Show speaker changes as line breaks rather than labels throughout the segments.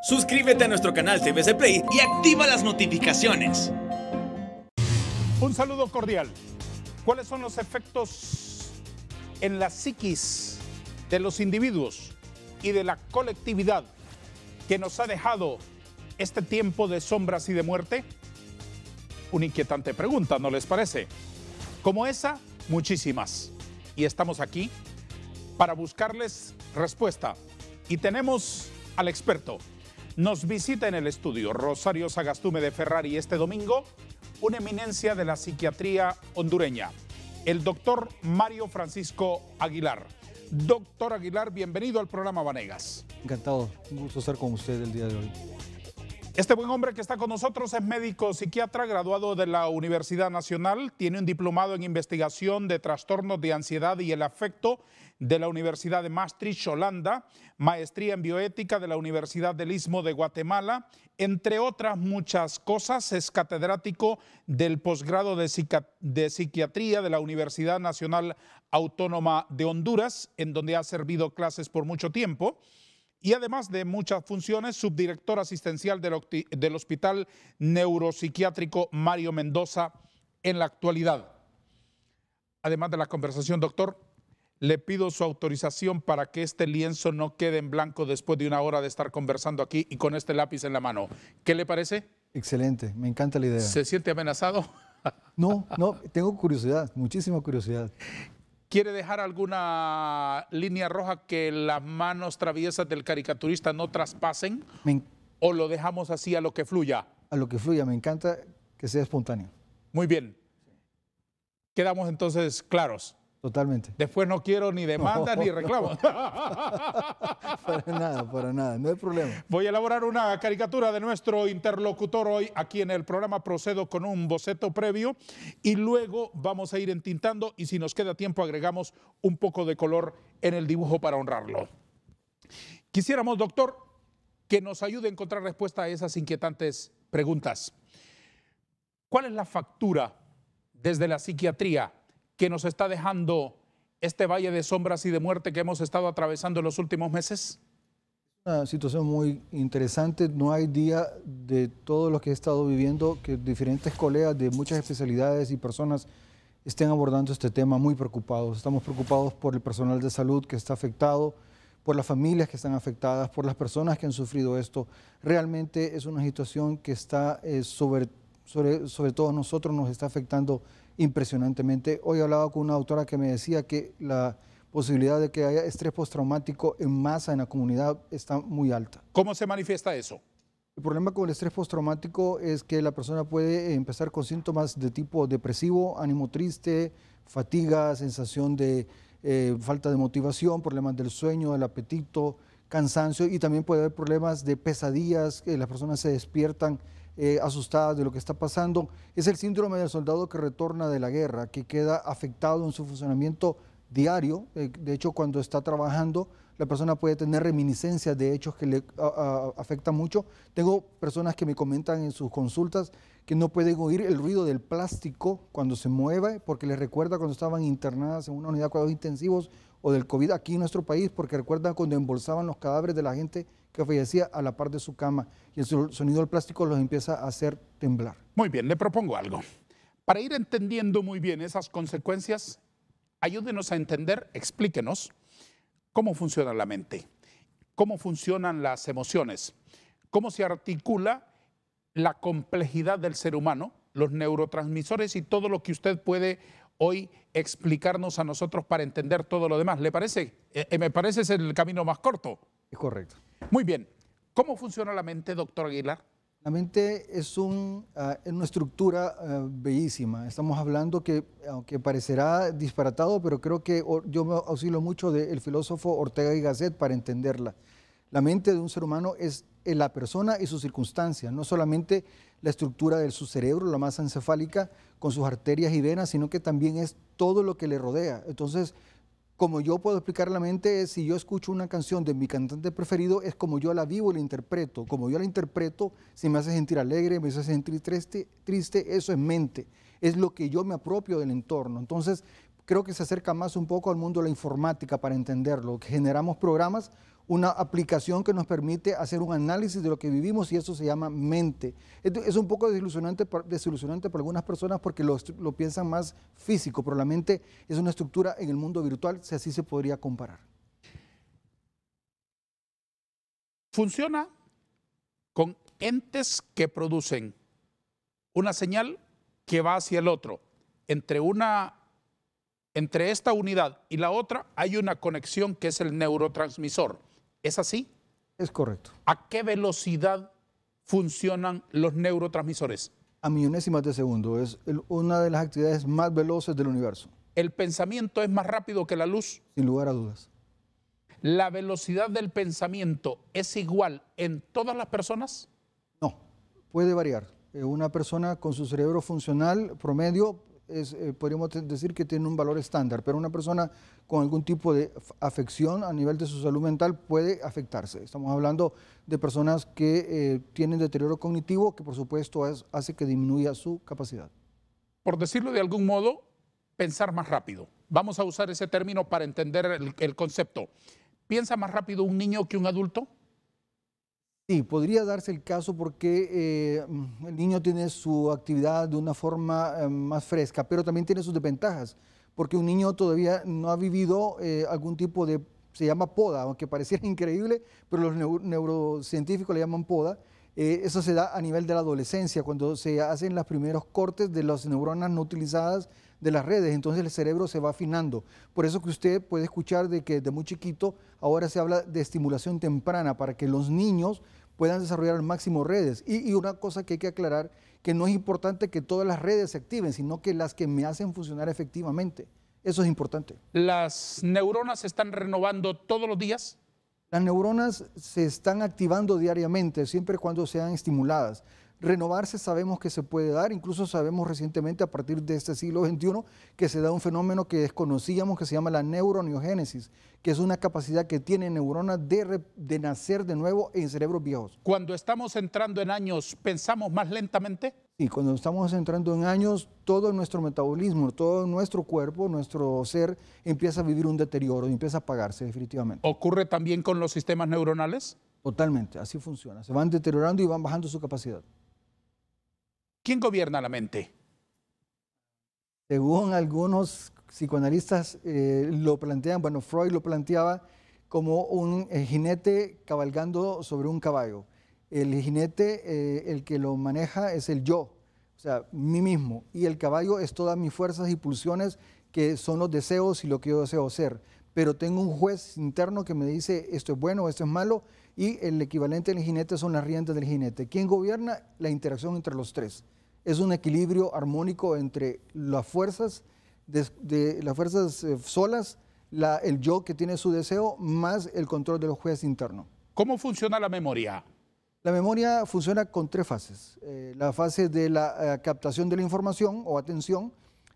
Suscríbete a nuestro canal CBC Play y activa las notificaciones.
Un saludo cordial. ¿Cuáles son los efectos en la psiquis de los individuos y de la colectividad que nos ha dejado este tiempo de sombras y de muerte? Una inquietante pregunta, ¿no les parece? Como esa, muchísimas. Y estamos aquí para buscarles respuesta. Y tenemos al experto. Nos visita en el estudio Rosario Sagastume de Ferrari este domingo, una eminencia de la psiquiatría hondureña, el doctor Mario Francisco Aguilar. Doctor Aguilar, bienvenido al programa Vanegas.
Encantado, un gusto estar con usted el día de hoy.
Este buen hombre que está con nosotros es médico psiquiatra graduado de la Universidad Nacional, tiene un diplomado en investigación de trastornos de ansiedad y el afecto de la Universidad de Maastricht, Holanda, maestría en bioética de la Universidad del Istmo de Guatemala, entre otras muchas cosas. Es catedrático del posgrado de psiquiatría de la Universidad Nacional Autónoma de Honduras, en donde ha servido clases por mucho tiempo. Y además de muchas funciones, subdirector asistencial del Hospital Neuropsiquiátrico Mario Mendoza en la actualidad. Además de la conversación, doctor, le pido su autorización para que este lienzo no quede en blanco después de una hora de estar conversando aquí y con este lápiz en la mano. ¿Qué le parece?
Excelente, me encanta la idea.
¿Se siente amenazado?
No, tengo curiosidad, muchísima curiosidad.
¿Quiere dejar alguna línea roja que las manos traviesas del caricaturista no traspasen? ¿O lo dejamos así a lo que fluya?
A lo que fluya, me encanta que sea espontáneo.
Muy bien. Quedamos entonces claros.
Totalmente.
Después no quiero ni demandas ni reclamos.
Para nada, no hay problema.
Voy a elaborar una caricatura de nuestro interlocutor hoy aquí en el programa. Procedo con un boceto previo y luego vamos a ir entintando y si nos queda tiempo agregamos un poco de color en el dibujo para honrarlo. Quisiéramos, doctor, que nos ayude a encontrar respuesta a esas inquietantes preguntas. ¿Cuál es la factura desde la psiquiatría que nos está dejando este valle de sombras y de muerte que hemos estado atravesando en los últimos meses?
Una situación muy interesante. No hay día de todo lo que he estado viviendo que diferentes colegas de muchas especialidades y personas estén abordando este tema muy preocupados. Estamos preocupados por el personal de salud que está afectado, por las familias que están afectadas, por las personas que han sufrido esto. Realmente es una situación que está sobre todo nosotros, nos está afectando impresionantemente. Hoy hablaba con una doctora que me decía que la posibilidad de que haya estrés postraumático en masa en la comunidad está muy alta.
¿Cómo se manifiesta eso?
El problema con el estrés postraumático es que la persona puede empezar con síntomas de tipo depresivo, ánimo triste, fatiga, sensación de falta de motivación, problemas del sueño, del apetito, cansancio, y también puede haber problemas de pesadillas, que las personas se despiertan asustadas de lo que está pasando. Es el síndrome del soldado que retorna de la guerra, que queda afectado en su funcionamiento diario. De hecho, cuando está trabajando, la persona puede tener reminiscencias de hechos que le afectan mucho. Tengo personas que me comentan en sus consultas que no pueden oír el ruido del plástico cuando se mueve, porque les recuerda cuando estaban internadas en una unidad de cuidados intensivos o del COVID aquí en nuestro país, porque recuerdan cuando embolsaban los cadáveres de la gente que fallecía a la par de su cama y el sonido del plástico los empieza a hacer temblar.
Muy bien, le propongo algo. Para ir entendiendo muy bien esas consecuencias, ayúdenos a entender, explíquenos cómo funciona la mente, cómo funcionan las emociones, cómo se articula la complejidad del ser humano, los neurotransmisores y todo lo que usted puede hoy explicarnos a nosotros para entender todo lo demás. ¿Le parece? Me parece es el camino más corto.
Es correcto.
Muy bien. ¿Cómo funciona la mente, doctor Aguilar?
La mente es una estructura bellísima. Estamos hablando que, aunque parecerá disparatado, pero creo que yo me auxilio mucho del filósofo Ortega y Gasset para entenderla. La mente de un ser humano es la persona y sus circunstancias, no solamente la estructura de su cerebro, la masa encefálica con sus arterias y venas, sino que también es todo lo que le rodea. Entonces, como yo puedo explicar la mente, es si yo escucho una canción de mi cantante preferido, es como yo la vivo y la interpreto. Como yo la interpreto, si me hace sentir alegre, me hace sentir triste, eso es mente. Es lo que yo me apropio del entorno. Entonces, creo que se acerca más un poco al mundo de la informática para entenderlo. Generamos programas una aplicación que nos permite hacer un análisis de lo que vivimos y eso se llama mente. Es un poco desilusionante para algunas personas porque lo piensan más físico, pero la mente es una estructura en el mundo virtual, si así se podría comparar.
Funciona con entes que producen una señal que va hacia el otro. Entre esta unidad y la otra hay una conexión que es el neurotransmisor. ¿Es así?
Es correcto.
¿A qué velocidad funcionan los neurotransmisores?
A millonésimas de segundo. Es una de las actividades más veloces del universo.
¿El pensamiento es más rápido que la luz?
Sin lugar a dudas.
¿La velocidad del pensamiento es igual en todas las personas?
No, puede variar. Una persona con su cerebro funcional promedio podríamos decir que tiene un valor estándar, pero una persona con algún tipo de afección a nivel de su salud mental puede afectarse. Estamos hablando de personas que tienen deterioro cognitivo, que por supuesto hace que disminuya su capacidad.
Por decirlo de algún modo, pensar más rápido. Vamos a usar ese término para entender el concepto. ¿Piensa más rápido un niño que un adulto?
Sí, podría darse el caso porque el niño tiene su actividad de una forma más fresca, pero también tiene sus desventajas, porque un niño todavía no ha vivido algún tipo de, se llama poda, aunque pareciera increíble, pero los neurocientíficos le llaman poda. Eso se da a nivel de la adolescencia, cuando se hacen los primeros cortes de las neuronas no utilizadas de las redes, entonces el cerebro se va afinando. Por eso que usted puede escuchar de que desde muy chiquito ahora se habla de estimulación temprana para que los niños puedan desarrollar al máximo redes. Y una cosa que hay que aclarar, que no es importante que todas las redes se activen, sino que las que me hacen funcionar efectivamente. Eso es importante.
¿Las neuronas se están renovando todos los días?
Las neuronas se están activando diariamente, siempre y cuando sean estimuladas. Renovarse sabemos que se puede dar, incluso sabemos recientemente a partir de este siglo XXI que se da un fenómeno que desconocíamos que se llama la neuroneogénesis, que es una capacidad que tienen neuronas de nacer de nuevo en cerebros viejos.
Cuando estamos entrando en años, ¿pensamos más lentamente?
Sí, cuando estamos entrando en años, todo nuestro metabolismo, todo nuestro cuerpo, nuestro ser empieza a vivir un deterioro, empieza a apagarse definitivamente.
¿Ocurre también con los sistemas neuronales?
Totalmente, así funciona. Se van deteriorando y van bajando su capacidad.
¿Quién gobierna la mente?
Según algunos psicoanalistas lo plantean, bueno, Freud lo planteaba como un jinete cabalgando sobre un caballo. El jinete, el que lo maneja es el yo, o sea, mí mismo. Y el caballo es todas mis fuerzas y pulsiones que son los deseos y lo que yo deseo ser. Pero tengo un juez interno que me dice esto es bueno, esto es malo, y el equivalente del jinete son las riendas del jinete. ¿Quién gobierna? La interacción entre los tres. Es un equilibrio armónico entre las fuerzas, las fuerzas solas, el yo que tiene su deseo, más el control de los jueces internos.
¿Cómo funciona la memoria?
La memoria funciona con tres fases. La fase de la captación de la información o atención,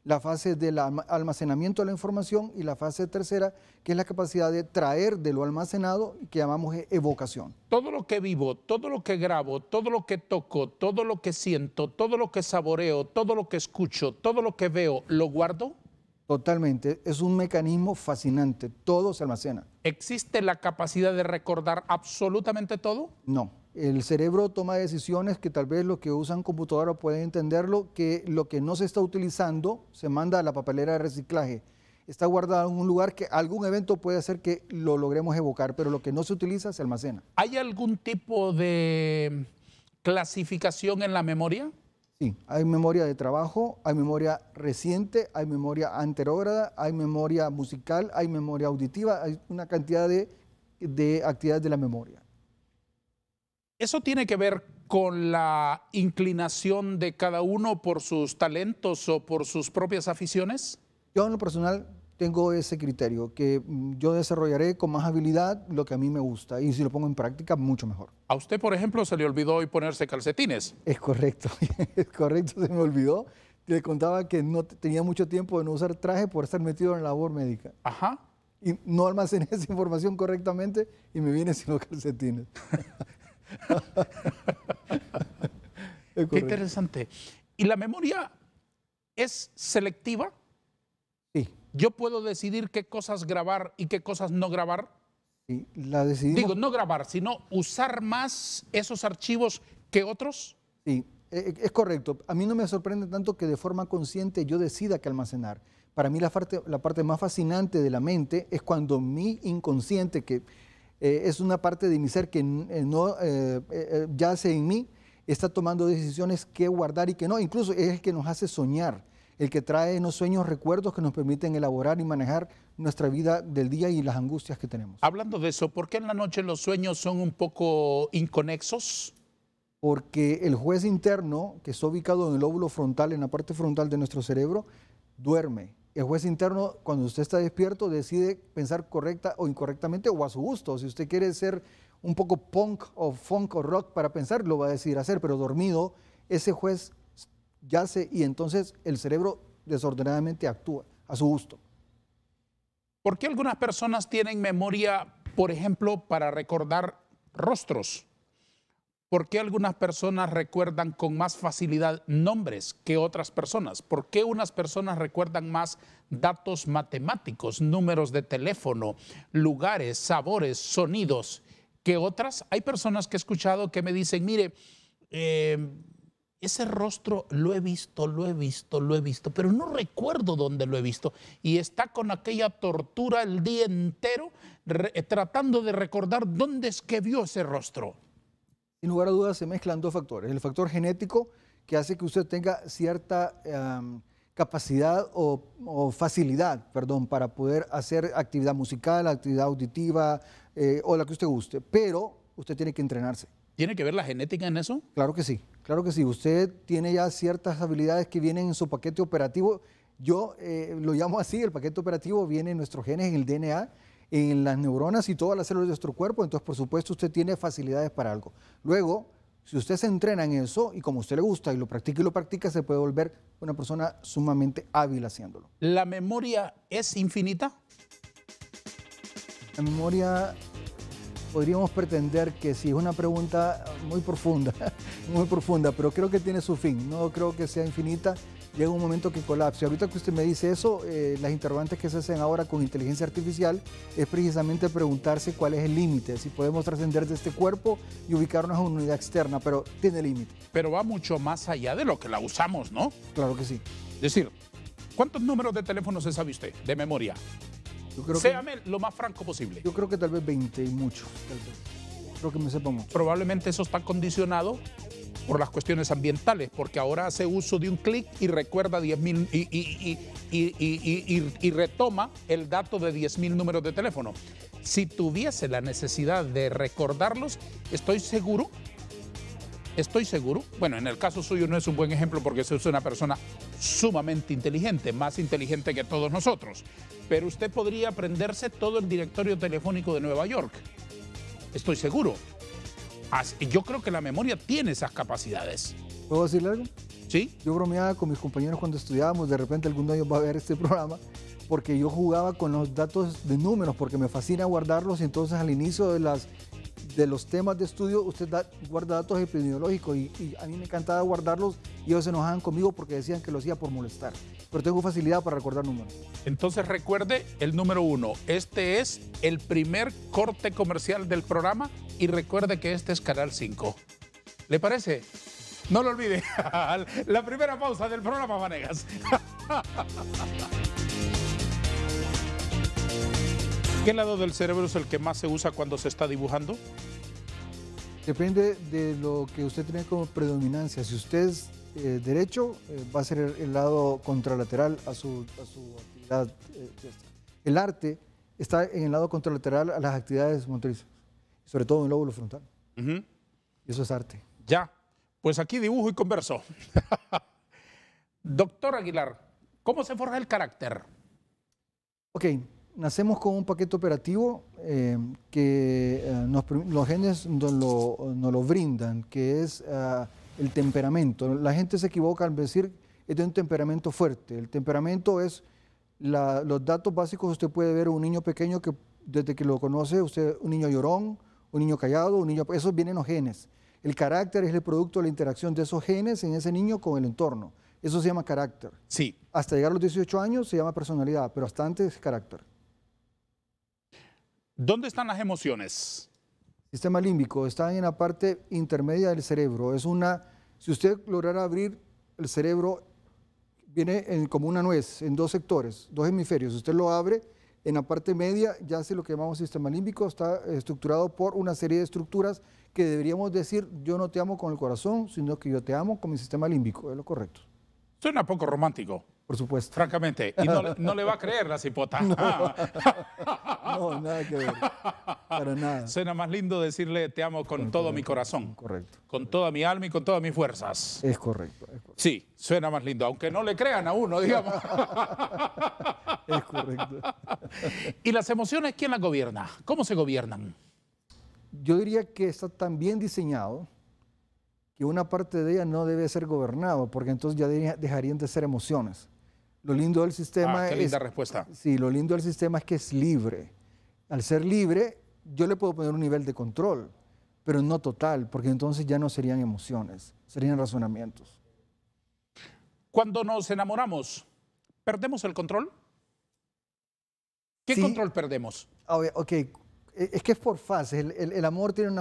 la fase del almacenamiento de la información y la fase tercera, que es la capacidad de traer de lo almacenado, que llamamos evocación.
Todo lo que vivo, todo lo que grabo, todo lo que toco, todo lo que siento, todo lo que saboreo, todo lo que escucho, todo lo que veo, ¿lo guardo?
Totalmente, es un mecanismo fascinante, todo se almacena.
¿Existe la capacidad de recordar absolutamente todo?
No, el cerebro toma decisiones que tal vez los que usan computadora pueden entenderlo, que lo que no se está utilizando se manda a la papelera de reciclaje. Está guardado en un lugar que algún evento puede hacer que lo logremos evocar, pero lo que no se utiliza se almacena.
¿Hay algún tipo de clasificación en la memoria?
Sí, hay memoria de trabajo, hay memoria reciente, hay memoria anterógrada, hay memoria musical, hay memoria auditiva, hay una cantidad de actividades de la memoria.
¿Eso tiene que ver con la inclinación de cada uno por sus talentos o por sus propias aficiones?
Yo en lo personal tengo ese criterio, que yo desarrollaré con más habilidad lo que a mí me gusta y si lo pongo en práctica, mucho mejor.
A usted, por ejemplo, se le olvidó hoy ponerse calcetines.
Es correcto, se me olvidó. Le contaba que no tenía mucho tiempo de no usar traje por estar metido en la labor médica.
Ajá.
Y no almacené esa información correctamente y me vine sin los calcetines.
Qué interesante. ¿Y la memoria es selectiva?
Sí.
¿Yo puedo decidir qué cosas grabar y qué cosas no grabar?
Sí, la decidimos.
Digo, no grabar, sino usar más esos archivos que otros.
Sí, es correcto. A mí no me sorprende tanto que de forma consciente yo decida qué almacenar. Para mí la parte más fascinante de la mente es cuando mi inconsciente, que es una parte de mi ser que no yace en mí, está tomando decisiones qué guardar y qué no. Incluso es el que nos hace soñar, el que trae en los sueños recuerdos que nos permiten elaborar y manejar nuestra vida del día y las angustias que tenemos.
Hablando de eso, ¿por qué en la noche los sueños son un poco inconexos?
Porque el juez interno, que está ubicado en el lóbulo frontal, en la parte frontal de nuestro cerebro, duerme. El juez interno, cuando usted está despierto, decide pensar correcta o incorrectamente o a su gusto. Si usted quiere ser un poco punk o funk o rock para pensar, lo va a decidir hacer, pero dormido, ese juez yace y entonces el cerebro desordenadamente actúa a su gusto.
¿Por qué algunas personas tienen memoria, por ejemplo, para recordar rostros? ¿Por qué algunas personas recuerdan con más facilidad nombres que otras personas? ¿Por qué unas personas recuerdan más datos matemáticos, números de teléfono, lugares, sabores, sonidos que otras? Hay personas que he escuchado que me dicen, mire, ese rostro lo he visto, pero no recuerdo dónde lo he visto. Y está con aquella tortura el día entero tratando de recordar dónde es que vio ese rostro.
Sin lugar a dudas se mezclan dos factores. El factor genético, que hace que usted tenga cierta capacidad o facilidad, perdón, para poder hacer actividad musical, actividad auditiva o la que usted guste, pero usted tiene que entrenarse.
¿Tiene que ver la genética en eso?
Claro que sí, claro que sí. Usted tiene ya ciertas habilidades que vienen en su paquete operativo. Yo lo llamo así, el paquete operativo viene en nuestros genes, en el DNA, en las neuronas y todas las células de nuestro cuerpo, entonces por supuesto usted tiene facilidades para algo. Luego, si usted se entrena en eso y como a usted le gusta y lo practica, se puede volver una persona sumamente hábil haciéndolo.
¿La memoria es infinita?
La memoria, podríamos pretender que sí, es una pregunta muy profunda, pero creo que tiene su fin, no creo que sea infinita. Llega un momento que colapse. Ahorita que usted me dice eso, las interrogantes que se hacen ahora con inteligencia artificial es precisamente preguntarse cuál es el límite, si podemos trascender de este cuerpo y ubicarnos en una unidad externa, pero tiene límite.
Pero va mucho más allá de lo que la usamos, ¿no?
Claro que sí.
Es decir, ¿cuántos números de teléfono se sabe usted de memoria? Séame lo más franco posible.
Yo creo que tal vez 20 y mucho, tal vez. Creo que me sepa mucho.
Probablemente eso está condicionado por las cuestiones ambientales, porque ahora hace uso de un clic y recuerda 10.000 y retoma el dato de 10.000 números de teléfono. Si tuviese la necesidad de recordarlos, estoy seguro, bueno, en el caso suyo no es un buen ejemplo porque usted es una persona sumamente inteligente, más inteligente que todos nosotros, pero usted podría aprenderse todo el directorio telefónico de Nueva York, estoy seguro. Yo creo que la memoria tiene esas capacidades.
¿Puedo decirle algo?
Sí.
Yo bromeaba con mis compañeros cuando estudiábamos, de repente algún día va a ver este programa, porque yo jugaba con los datos de números, porque me fascina guardarlos, y entonces al inicio de los temas de estudio usted guarda datos epidemiológicos y a mí me encantaba guardarlos y ellos se enojaban conmigo porque decían que lo hacía por molestar. Pero tengo facilidad para recordar números.
Entonces recuerde el número 1. Este es el primer corte comercial del programa y recuerde que este es Canal 5. ¿Le parece? No lo olvide. La primera pausa del programa, Vanegas. ¿Qué lado del cerebro es el que más se usa cuando se está dibujando?
Depende de lo que usted tiene como predominancia. Si usted es derecho, va a ser el lado contralateral a su actividad. El arte está en el lado contralateral a las actividades motrices, sobre todo en el lóbulo frontal. Y eso es arte.
Ya, pues aquí dibujo y converso. Doctor Aguilar, ¿cómo se forja el carácter?
Ok. Nacemos con un paquete operativo que los genes nos lo brindan, que es el temperamento. La gente se equivoca al decir es de un temperamento fuerte. El temperamento es los datos básicos. Usted puede ver un niño pequeño que desde que lo conoce, usted un niño llorón, un niño callado, esos vienen los genes. El carácter es el producto de la interacción de esos genes en ese niño con el entorno. Eso se llama carácter.
Sí.
Hasta llegar a los 18 años se llama personalidad, pero hasta antes es carácter.
¿Dónde están las emociones?
Sistema límbico está en la parte intermedia del cerebro. Si usted lograra abrir el cerebro, viene como una nuez en dos sectores, dos hemisferios. Si usted lo abre, en la parte media ya hace lo que llamamos sistema límbico, está estructurado por una serie de estructuras que deberíamos decir, yo no te amo con el corazón, sino que yo te amo con mi sistema límbico, es lo correcto.
Suena poco romántico.
Por supuesto.
Francamente. Y no le va a creer la cipota.
No, nada que ver. Para nada.
Suena más lindo decirle te amo con todo mi corazón.
Correcto.
Con toda mi alma y con todas mis fuerzas.
Es correcto.
Sí, suena más lindo, aunque no le crean a uno, digamos.
Es correcto.
¿Y las emociones quién las gobierna? ¿Cómo se gobiernan?
Yo diría que está tan bien diseñado que una parte de ella no debe ser gobernado, porque entonces ya dejarían de ser emociones. Lo lindo del sistema
qué linda respuesta.
Sí, lo lindo del sistema es que es libre. Al ser libre, yo le puedo poner un nivel de control, pero no total, porque entonces ya no serían emociones, serían razonamientos.
Cuando nos enamoramos, ¿perdemos el control? ¿Qué
Sí.
control perdemos?
Ok, es que es por fases. El amor tiene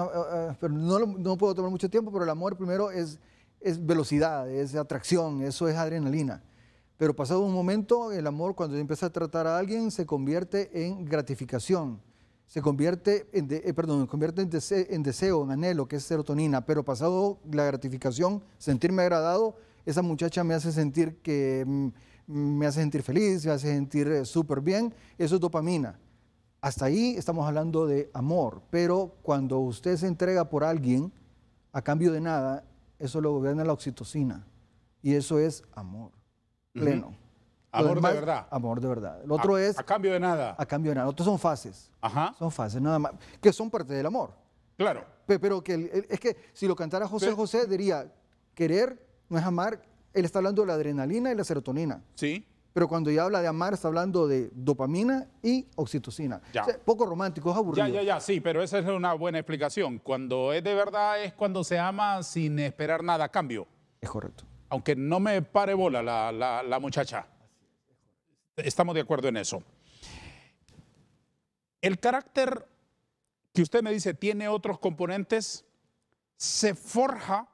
pero no puedo tomar mucho tiempo, pero el amor primero es velocidad, es atracción, eso es adrenalina. Pero pasado un momento, el amor, cuando empieza a tratar a alguien, se convierte en gratificación, se convierte en deseo, en anhelo, que es serotonina. Pero pasado la gratificación, sentirme agradado, esa muchacha me hace sentir me hace sentir feliz, me hace sentir súper bien, eso es dopamina. Hasta ahí estamos hablando de amor, pero cuando usted se entrega por alguien a cambio de nada, eso lo gobierna la oxitocina y eso es amor pleno.
Amor de verdad.
Amor de verdad. El otro es
a cambio de nada.
a cambio de nada. Otros son fases.
Ajá.
Son fases, nada más, que son parte del amor.
Claro.
Pero es que si lo cantara José, diría, querer no es amar. Él está hablando de la adrenalina y la serotonina.
Sí.
Pero cuando ya habla de amar, está hablando de dopamina y oxitocina.
Ya.
O sea, poco romántico, es aburrido.
Sí, pero esa es una buena explicación. Cuando es de verdad es cuando se ama sin esperar nada a cambio.
Es correcto.
Aunque no me pare bola la muchacha. Estamos de acuerdo en eso. El carácter que usted me dice tiene otros componentes, ¿se forja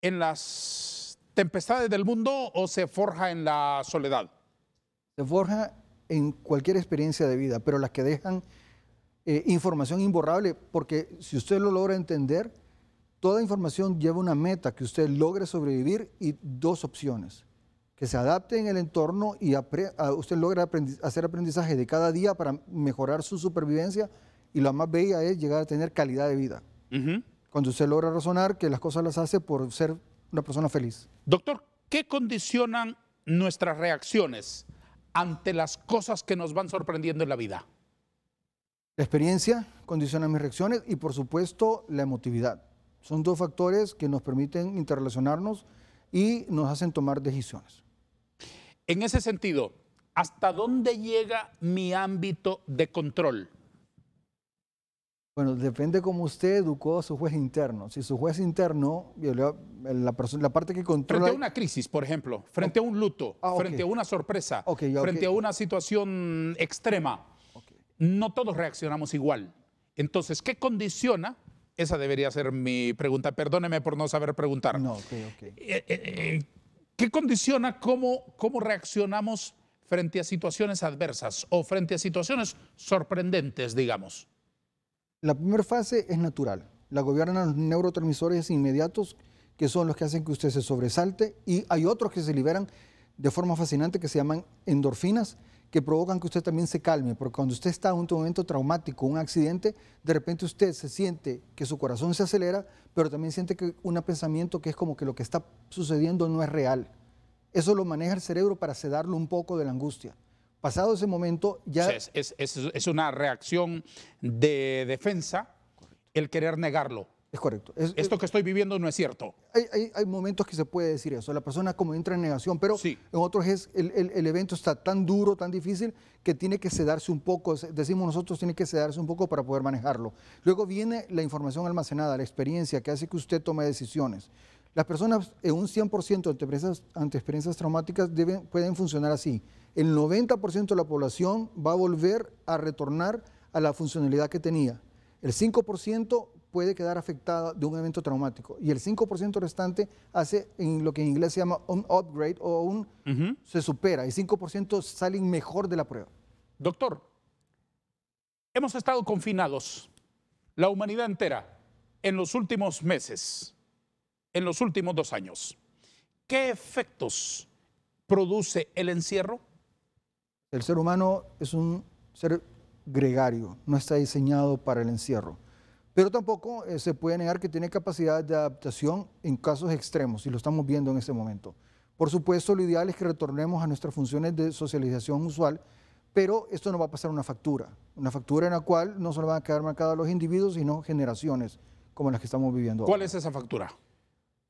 en las tempestades del mundo o se forja en la soledad?
Se forja en cualquier experiencia de vida, pero las que dejan información imborrable, porque si usted lo logra entender, toda información lleva una meta, que usted logre sobrevivir y dos opciones, que se adapte en el entorno y usted logra hacer aprendizaje de cada día para mejorar su supervivencia y la más bella es llegar a tener calidad de vida. Cuando usted logra razonar que las cosas las hace por ser una persona feliz.
Doctor, ¿qué condicionan nuestras reacciones ante las cosas que nos van sorprendiendo en la vida?
La experiencia condiciona mis reacciones y por supuesto la emotividad. Son dos factores que nos permiten interrelacionarnos y nos hacen tomar decisiones.
En ese sentido, ¿hasta dónde llega mi ámbito de control?
Bueno, depende cómo usted educó a su juez interno. Si su juez interno, la parte que controla...
Frente a una crisis, por ejemplo, frente a un luto, frente a una sorpresa, frente a una situación extrema, no todos reaccionamos igual. Entonces, ¿qué condiciona? Esa debería ser mi pregunta. Perdóneme por no saber preguntar.
No,
¿Qué condiciona cómo reaccionamos frente a situaciones adversas o frente a situaciones sorprendentes, digamos?
La primera fase es natural. La gobiernan los neurotransmisores inmediatos, que son los que hacen que usted se sobresalte, y hay otros que se liberan de forma fascinante que se llaman endorfinas, que provocan que usted también se calme, porque cuando usted está en un momento traumático, un accidente, de repente usted se siente que su corazón se acelera, pero también siente que un pensamiento que es como que lo que está sucediendo no es real. Eso lo maneja el cerebro para sedarlo un poco de la angustia. Pasado ese momento ya...
Es una reacción de defensa el querer negarlo.
Es correcto.
Esto que estoy viviendo no es cierto.
Hay momentos que se puede decir eso. La persona como entra en negación, pero
sí.
En otros el evento está tan duro, tan difícil, que tiene que sedarse un poco. Decimos nosotros, tiene que sedarse un poco para poder manejarlo. Luego viene la información almacenada, la experiencia que hace que usted tome decisiones. Las personas en un 100% ante experiencias traumáticas pueden funcionar así. El 90% de la población va a volver a retornar a la funcionalidad que tenía. El 5% puede quedar afectada de un evento traumático y el 5% restante hace en lo que en inglés se llama un upgrade o se supera y 5% salen mejor de la prueba.
Doctor, hemos estado confinados, la humanidad entera, en los últimos meses, en los últimos 2 años. ¿Qué efectos produce el encierro?
El ser humano es un ser gregario, no está diseñado para el encierro. Pero tampoco se puede negar que tiene capacidad de adaptación en casos extremos, y lo estamos viendo en este momento. Por supuesto, lo ideal es que retornemos a nuestras funciones de socialización usual, pero esto no va a pasar una factura en la cual no solo van a quedar marcados los individuos, sino generaciones como las que estamos viviendo ahora.
¿Cuál es esa factura?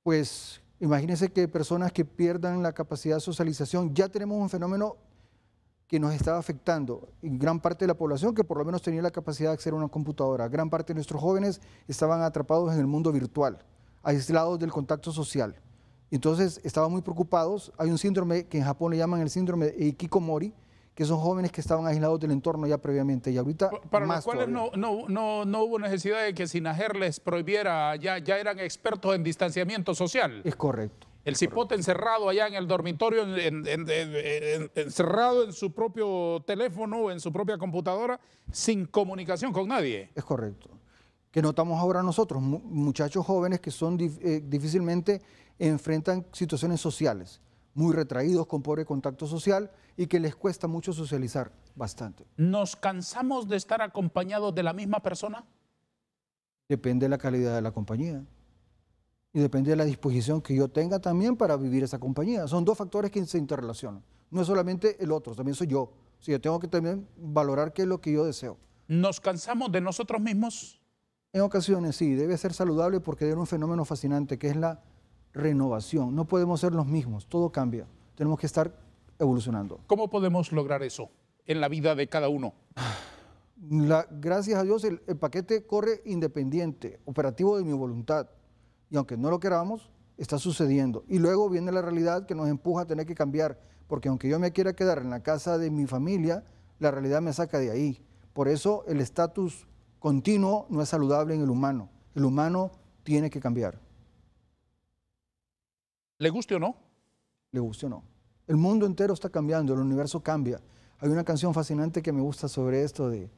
Pues imagínense que personas que pierdan la capacidad de socialización, ya tenemos un fenómeno que nos estaba afectando en gran parte de la población que por lo menos tenía la capacidad de acceder a una computadora. Gran parte de nuestros jóvenes estaban atrapados en el mundo virtual, aislados del contacto social. Entonces estaban muy preocupados. Hay un síndrome que en Japón le llaman el síndrome de hikikomori, que son jóvenes que estaban aislados del entorno ya previamente y ahorita
para
más
los cuales no hubo necesidad de que SINAGER les prohibiera, ya eran expertos en distanciamiento social.
Es correcto.
El cipote encerrado allá en el dormitorio, encerrado en su propio teléfono, en su propia computadora, sin comunicación con nadie.
Es correcto. Que notamos ahora nosotros, muchachos jóvenes que son difícilmente enfrentan situaciones sociales, muy retraídos, con pobre contacto social y que les cuesta mucho socializar, bastante.
¿Nos cansamos de estar acompañados de la misma persona?
Depende de la calidad de la compañía. Y depende de la disposición que yo tenga también para vivir esa compañía. Son 2 factores que se interrelacionan. No es solamente el otro, también soy yo. O sea, yo tengo que también valorar qué es lo que yo deseo.
¿Nos cansamos de nosotros mismos?
En ocasiones sí, debe ser saludable porque hay un fenómeno fascinante que es la renovación. No podemos ser los mismos, todo cambia. Tenemos que estar evolucionando.
¿Cómo podemos lograr eso en la vida de cada uno?
Gracias a Dios el paquete corre independiente, operativo de mi voluntad. Y aunque no lo queramos, está sucediendo. Y luego viene la realidad que nos empuja a tener que cambiar, porque aunque yo me quiera quedar en la casa de mi familia, la realidad me saca de ahí. Por eso el estatus continuo no es saludable en el humano. El humano tiene que cambiar.
¿Le guste o no?
Le guste o no. El mundo entero está cambiando, el universo cambia. Hay una canción fascinante que me gusta sobre esto de...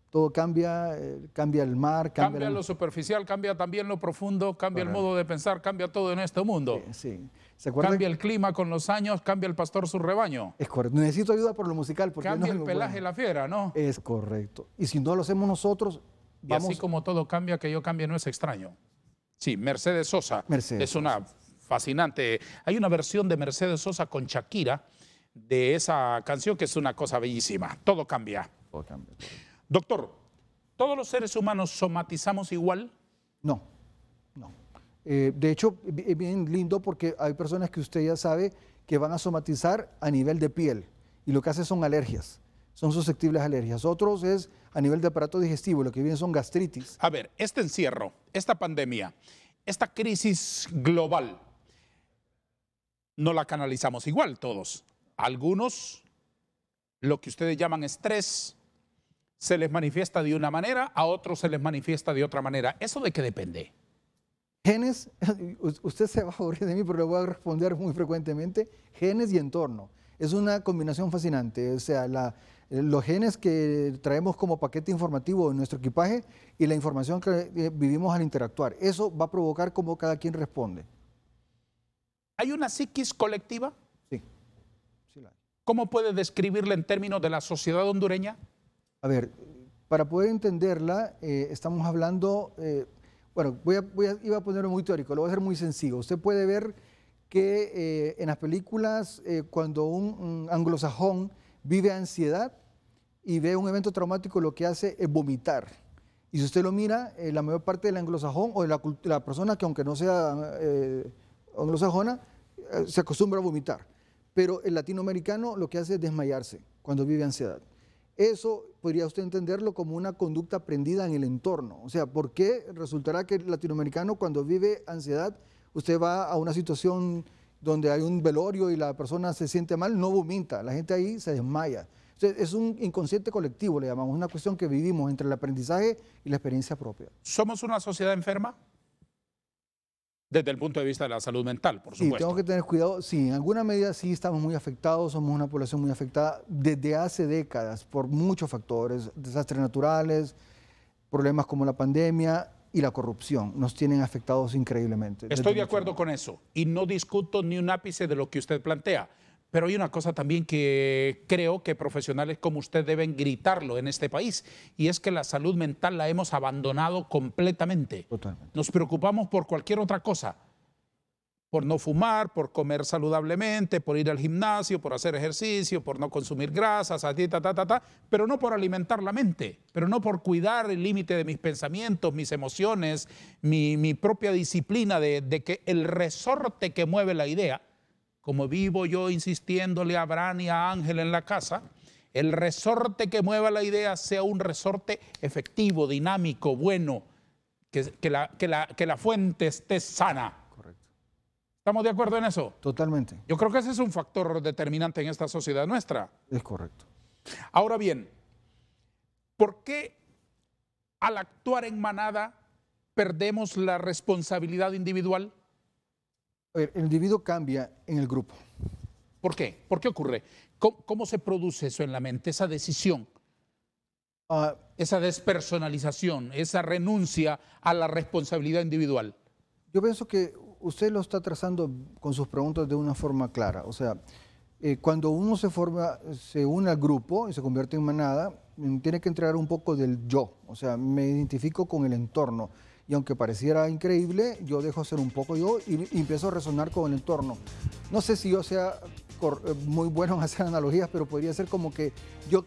todo cambia, cambia el mar.
Cambia lo superficial, cambia también lo profundo, cambia el modo de pensar, cambia todo en este mundo.
Sí. ¿Se acuerdan?
Cambia el clima con los años, cambia el pastor su rebaño.
Es correcto. Necesito ayuda por lo musical. Porque
cambia
no
el pelaje de la fiera, ¿no?
Es correcto. Y si no lo hacemos nosotros,
vamos... Y así como todo cambia, que yo cambie no es extraño. Sí, Mercedes Sosa. Es una fascinante. Hay una versión de Mercedes Sosa con Shakira de esa canción que es una cosa bellísima. Todo cambia.
Todo cambia.
Doctor, ¿todos los seres humanos somatizamos igual?
No. De hecho, es bien lindo porque hay personas que usted ya sabe que van a somatizar a nivel de piel y lo que hace son alergias, son susceptibles a alergias. Otros es a nivel de aparato digestivo, lo que viene son gastritis.
A ver, este encierro, esta pandemia, esta crisis global, no la canalizamos igual todos. Algunos, lo que ustedes llaman estrés, se les manifiesta de una manera, a otros se les manifiesta de otra manera. ¿Eso de qué depende?
Genes, usted se va a aburrir de mí, pero le voy a responder muy frecuentemente, genes y entorno. Es una combinación fascinante, o sea, los genes que traemos como paquete informativo en nuestro equipaje y la información que vivimos al interactuar. Eso va a provocar cómo cada quien responde.
¿Hay una psiquis colectiva?
Sí. Sí la hay.
¿Cómo puede describirla en términos de la sociedad hondureña?
A ver, para poder entenderla, estamos hablando, bueno, iba a ponerlo muy teórico, lo voy a hacer muy sencillo. Usted puede ver que en las películas, cuando un anglosajón vive ansiedad y ve un evento traumático, lo que hace es vomitar. Y si usted lo mira, la mayor parte del anglosajón o de la persona que aunque no sea anglosajona, se acostumbra a vomitar. Pero el latinoamericano lo que hace es desmayarse cuando vive ansiedad. Eso podría usted entenderlo como una conducta aprendida en el entorno. O sea, ¿por qué resultará que el latinoamericano cuando vive ansiedad, usted va a una situación donde hay un velorio y la persona se siente mal, no vomita, la gente ahí se desmaya? Es un inconsciente colectivo, le llamamos, una cuestión que vivimos entre el aprendizaje y la experiencia propia.
¿Somos una sociedad enferma? Desde el punto de vista de la salud mental, por supuesto.
Sí, tengo que tener cuidado. Sí, en alguna medida sí estamos muy afectados, somos una población muy afectada desde hace décadas por muchos factores, desastres naturales, problemas como la pandemia y la corrupción. Nos tienen afectados increíblemente.
Estoy de acuerdo con eso y no discuto ni un ápice de lo que usted plantea. Pero hay una cosa también que creo que profesionales como usted deben gritarlo en este país, y es que la salud mental la hemos abandonado completamente.
Totalmente.
Nos preocupamos por cualquier otra cosa, por no fumar, por comer saludablemente, por ir al gimnasio, por hacer ejercicio, por no consumir grasas, pero no por alimentar la mente, pero no por cuidar el límite de mis pensamientos, mis emociones, mi propia disciplina de que el resorte que mueve la idea, como vivo yo insistiéndole a Abraham y a Ángel en la casa, el resorte que mueva la idea sea un resorte efectivo, dinámico, bueno, que la fuente esté sana.
Correcto.
¿Estamos de acuerdo en eso?
Totalmente.
Yo creo que ese es un factor determinante en esta sociedad nuestra.
Es correcto.
Ahora bien, ¿por qué al actuar en manada perdemos la responsabilidad individual?
El individuo cambia en el grupo.
¿Por qué? ¿Por qué ocurre? ¿Cómo se produce eso en la mente, esa decisión, esa despersonalización, esa renuncia a la responsabilidad individual?
Yo pienso que usted lo está trazando con sus preguntas de una forma clara. O sea, cuando uno se une al grupo y se convierte en manada, tiene que entregar un poco del yo. O sea, me identifico con el entorno. Y aunque pareciera increíble, yo dejo ser un poco yo y empiezo a resonar con el entorno. No sé si yo sea muy bueno en hacer analogías, pero podría ser como que yo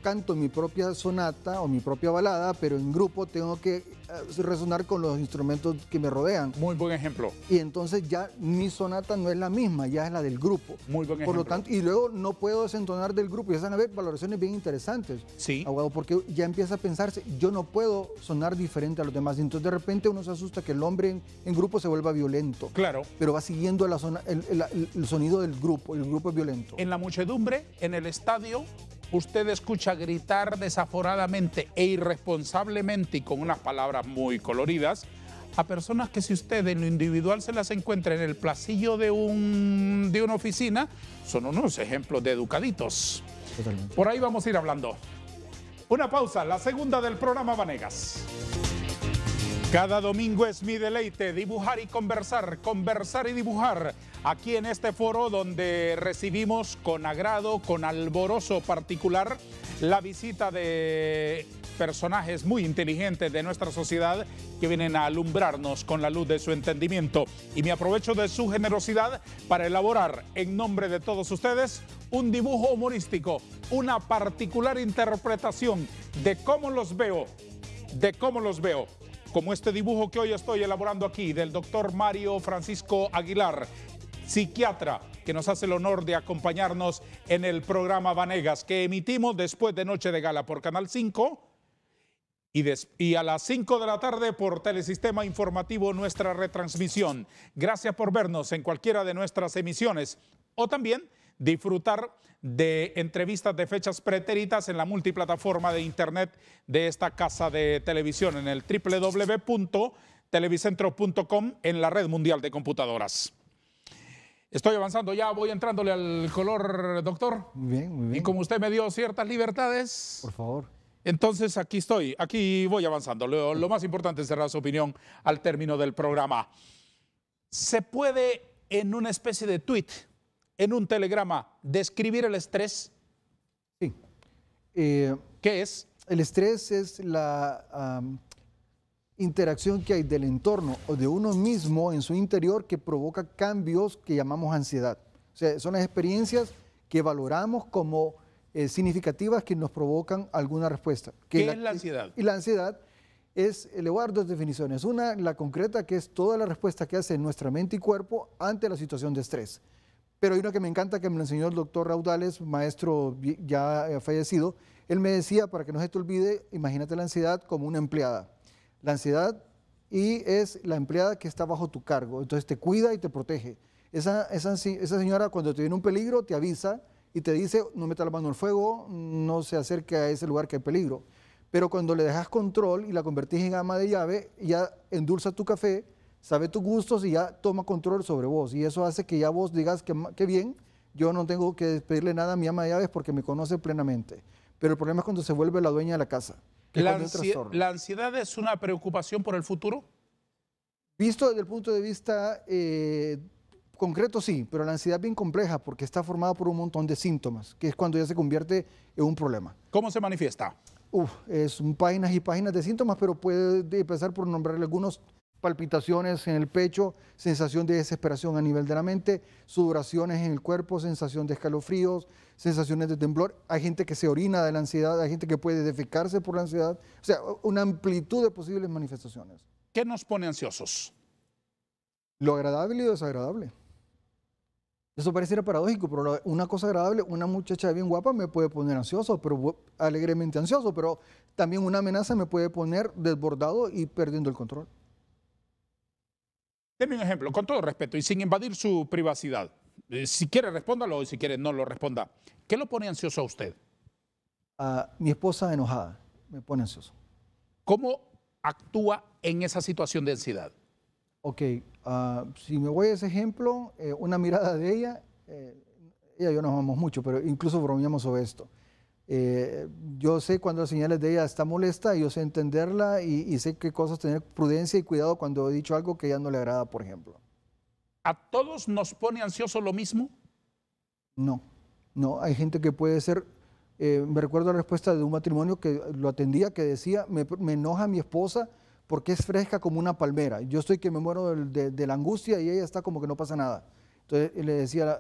canto mi propia sonata o mi propia balada, pero en grupo tengo que resonar con los instrumentos que me rodean.
Muy buen ejemplo.
Y entonces ya mi sonata no es la misma, ya es la del grupo.
Muy buen ejemplo.
Por lo tanto, y luego no puedo desentonar del grupo. Y esas van a ver valoraciones bien interesantes,
Sí.
abogado, porque ya empieza a pensarse, yo no puedo sonar diferente a los demás. Y entonces de repente uno se asusta que el hombre en grupo se vuelva violento.
Claro.
Pero va siguiendo el sonido del grupo, y el grupo es violento.
En la muchedumbre, en el estadio, usted escucha gritar desaforadamente e irresponsablemente y con unas palabras muy coloridas a personas que si usted en lo individual se las encuentra en el pasillo de una oficina, son unos ejemplos de educaditos.
Totalmente.
Por ahí vamos a ir hablando. Una pausa, la segunda del programa Vanegas. Cada domingo es mi deleite dibujar y conversar y dibujar aquí en este foro donde recibimos con agrado, con alborozo particular, la visita de personajes muy inteligentes de nuestra sociedad que vienen a alumbrarnos con la luz de su entendimiento. Y me aprovecho de su generosidad para elaborar en nombre de todos ustedes un dibujo humorístico, una particular interpretación de cómo los veo, como este dibujo que hoy estoy elaborando aquí del doctor Mario Francisco Aguilar, psiquiatra, que nos hace el honor de acompañarnos en el programa Vanegas, que emitimos después de Noche de Gala por Canal 5 y a las 5 de la tarde por Telesistema Informativo nuestra retransmisión. Gracias por vernos en cualquiera de nuestras emisiones o también disfrutar de entrevistas de fechas pretéritas en la multiplataforma de internet de esta casa de televisión en el www.televicentro.com en la red mundial de computadoras. Estoy avanzando ya, voy entrándole al color, doctor.
Muy bien, muy bien.
Y como usted me dio ciertas libertades,
Por favor.
entonces aquí estoy, aquí voy avanzando. Lo más importante es cerrar su opinión al término del programa. ¿Se puede en una especie de tweet, en un telegrama, describir el estrés?
Sí.
¿Qué es?
El estrés es la interacción que hay del entorno o de uno mismo en su interior que provoca cambios que llamamos ansiedad. O sea, son las experiencias que valoramos como significativas que nos provocan alguna respuesta.
¿Qué es la ansiedad?
Y la ansiedad es, le voy a dar dos definiciones. Una, la concreta, que es toda la respuesta que hace nuestra mente y cuerpo ante la situación de estrés. Pero hay una que me encanta, que me lo enseñó el doctor Raudales, maestro ya fallecido. Él me decía, para que no se te olvide, imagínate la ansiedad como una empleada. La ansiedad es la empleada que está bajo tu cargo, entonces te cuida y te protege. Esa señora cuando te viene un peligro te avisa y te dice no meta la mano al fuego, no se acerque a ese lugar que hay peligro. Pero cuando le dejas control y la convertís en ama de llave, ya endulza tu café, sabe tus gustos y ya toma control sobre vos. Y eso hace que ya vos digas que bien, yo no tengo que pedirle nada a mi ama de llaves porque me conoce plenamente. Pero el problema es cuando se vuelve la dueña de la casa.
¿La ansiedad es una preocupación por el futuro?
Visto desde el punto de vista concreto, sí, pero la ansiedad es bien compleja porque está formada por un montón de síntomas, que es cuando ya se convierte en un problema.
¿Cómo se manifiesta?
Es páginas y páginas de síntomas, pero puede empezar por nombrarle algunos: palpitaciones en el pecho, sensación de desesperación a nivel de la mente, sudoraciones en el cuerpo, sensación de escalofríos, sensaciones de temblor. Hay gente que se orina de la ansiedad, hay gente que puede defecarse por la ansiedad, o sea, una amplitud de posibles manifestaciones.
¿Qué nos pone ansiosos?
Lo agradable y lo desagradable. Eso pareciera paradójico, pero una cosa agradable, una muchacha bien guapa me puede poner ansioso, pero alegremente ansioso, pero también una amenaza me puede poner desbordado y perdiendo el control.
Deme un ejemplo, con todo respeto y sin invadir su privacidad. Si quiere, respóndalo, y si quiere, no lo responda. ¿Qué lo pone ansioso a usted?
Mi esposa enojada me pone ansioso.
¿Cómo actúa en esa situación de ansiedad?
Ok, si me voy a ese ejemplo, una mirada de ella y yo nos amamos mucho, pero incluso bromeamos sobre esto. Yo sé cuando las señales de ella está molesta, yo sé entenderla y sé qué cosas tener prudencia y cuidado cuando he dicho algo que a ella no le agrada, por ejemplo.
¿A todos nos pone ansioso lo mismo?
No, hay gente que puede ser. Me recuerdo la respuesta de un matrimonio que lo atendía, que decía: me enoja mi esposa porque es fresca como una palmera. Yo estoy que me muero de la angustia y ella está como que no pasa nada. Entonces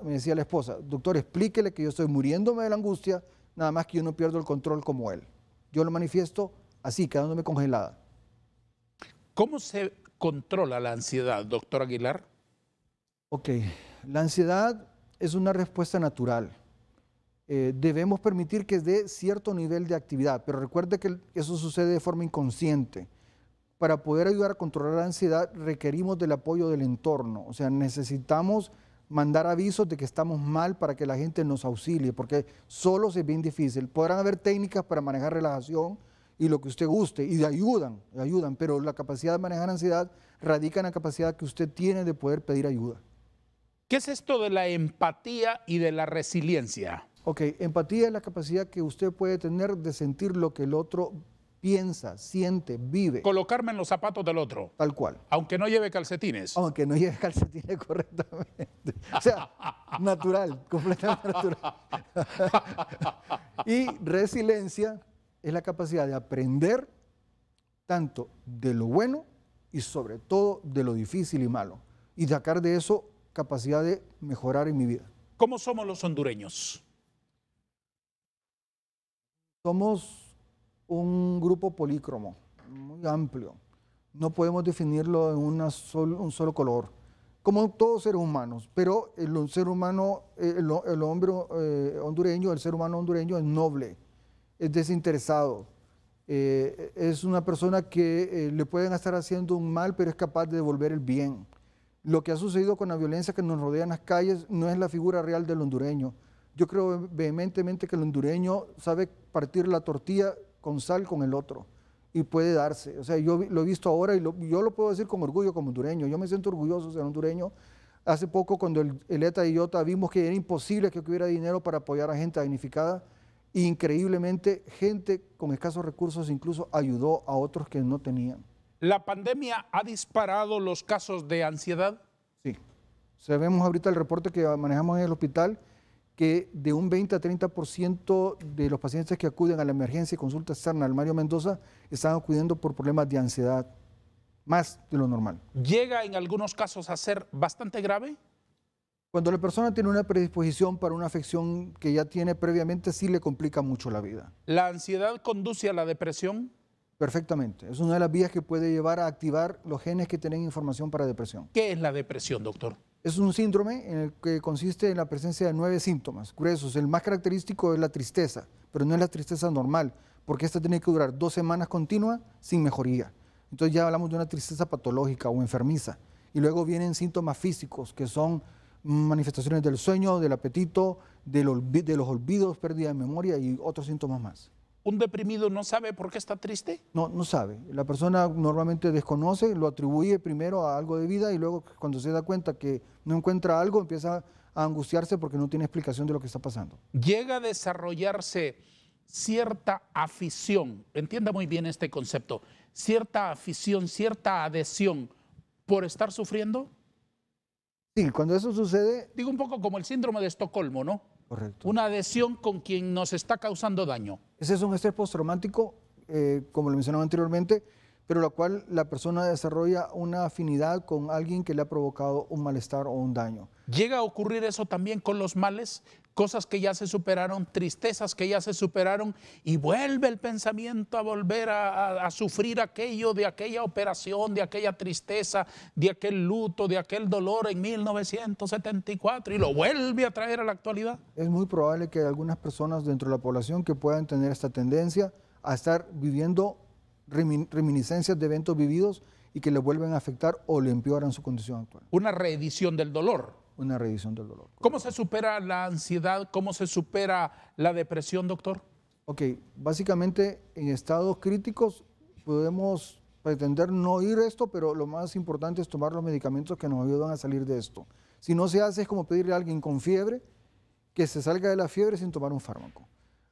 me decía la esposa: doctor, explíquele que yo estoy muriéndome de la angustia, nada más que yo no pierdo el control como él. Yo lo manifiesto así, quedándome congelada.
¿Cómo se controla la ansiedad, doctor Aguilar?
Ok, la ansiedad es una respuesta natural. Debemos permitir que dé cierto nivel de actividad, pero recuerde que eso sucede de forma inconsciente. Para poder ayudar a controlar la ansiedad requerimos del apoyo del entorno, o sea, necesitamos mandar avisos de que estamos mal para que la gente nos auxilie, porque solo es bien difícil. Podrán haber técnicas para manejar relajación y lo que usted guste, y ayudan, pero la capacidad de manejar ansiedad radica en la capacidad que usted tiene de poder pedir ayuda.
¿Qué es esto de la empatía y de la resiliencia?
Ok, empatía es la capacidad que usted puede tener de sentir lo que el otro piensa, siente, vive.
Colocarme en los zapatos del otro.
Tal cual.
Aunque no lleve calcetines.
Aunque no lleve calcetines correctamente. O sea, natural, completamente natural. Y resiliencia es la capacidad de aprender tanto de lo bueno y sobre todo de lo difícil y malo. Y sacar de eso capacidad de mejorar en mi vida.
¿Cómo somos los hondureños?
Somos un grupo polícromo, muy amplio. No podemos definirlo en un solo color, como todos seres humanos, pero el ser humano, el hombre hondureño, el ser humano hondureño es noble, es desinteresado, es una persona que le pueden estar haciendo un mal, pero es capaz de devolver el bien. Lo que ha sucedido con la violencia que nos rodea en las calles no es la figura real del hondureño. Yo creo vehementemente que el hondureño sabe partir la tortilla con sal con el otro y puede darse. O sea, yo lo he visto ahora y yo lo puedo decir con orgullo como hondureño. Yo me siento orgulloso de ser hondureño. Hace poco cuando el ETA y IOTA vimos que era imposible que hubiera dinero para apoyar a gente damnificada, increíblemente gente con escasos recursos incluso ayudó a otros que no tenían.
¿La pandemia ha disparado los casos de ansiedad?
Sí. Sabemos ahorita el reporte que manejamos en el hospital que de un 20 a 30% de los pacientes que acuden a la emergencia y consulta externa al Mario Mendoza están acudiendo por problemas de ansiedad, más de lo normal.
¿Llega en algunos casos a ser bastante grave?
Cuando la persona tiene una predisposición para una afección que ya tiene previamente, sí le complica mucho la vida.
¿La ansiedad conduce a la depresión?
Perfectamente. Es una de las vías que puede llevar a activar los genes que tienen información para depresión.
¿Qué es la depresión, doctor?
Es un síndrome en el que consiste en la presencia de 9 síntomas gruesos. El más característico es la tristeza, pero no es la tristeza normal, porque esta tiene que durar 2 semanas continuas sin mejoría. Entonces ya hablamos de una tristeza patológica o enfermiza. Y luego vienen síntomas físicos, que son manifestaciones del sueño, del apetito, de los olvidos, pérdida de memoria y otros síntomas más.
¿Un deprimido no sabe por qué está triste?
No, no sabe. La persona normalmente desconoce, lo atribuye primero a algo de vida y luego cuando se da cuenta que no encuentra algo, empieza a angustiarse porque no tiene explicación de lo que está pasando.
Llega a desarrollarse cierta afición, entienda muy bien este concepto, cierta afición, cierta adhesión por estar sufriendo.
Sí, cuando eso sucede...
Digo un poco como el síndrome de Estocolmo, ¿no?
Correcto.
Una adhesión con quien nos está causando daño.
Ese es un estrés postraumático, como lo mencionaba anteriormente, pero la cual la persona desarrolla una afinidad con alguien que le ha provocado un malestar o un daño.
¿Llega a ocurrir eso también con los males? Cosas que ya se superaron, tristezas que ya se superaron y vuelve el pensamiento a volver a sufrir aquello de aquella operación, de aquella tristeza, de aquel luto, de aquel dolor en 1974 y lo vuelve a traer a la actualidad.
Es muy probable que hay algunas personas dentro de la población que puedan tener esta tendencia a estar viviendo reminiscencias de eventos vividos y que le vuelven a afectar o le empeoran su condición actual.
Una reedición del dolor.
Una reedición del dolor.
¿Cómo se supera la ansiedad? ¿Cómo se supera la depresión, doctor?
Ok, básicamente en estados críticos podemos pretender no oír esto, pero lo más importante es tomar los medicamentos que nos ayudan a salir de esto. Si no se hace es como pedirle a alguien con fiebre que se salga de la fiebre sin tomar un fármaco.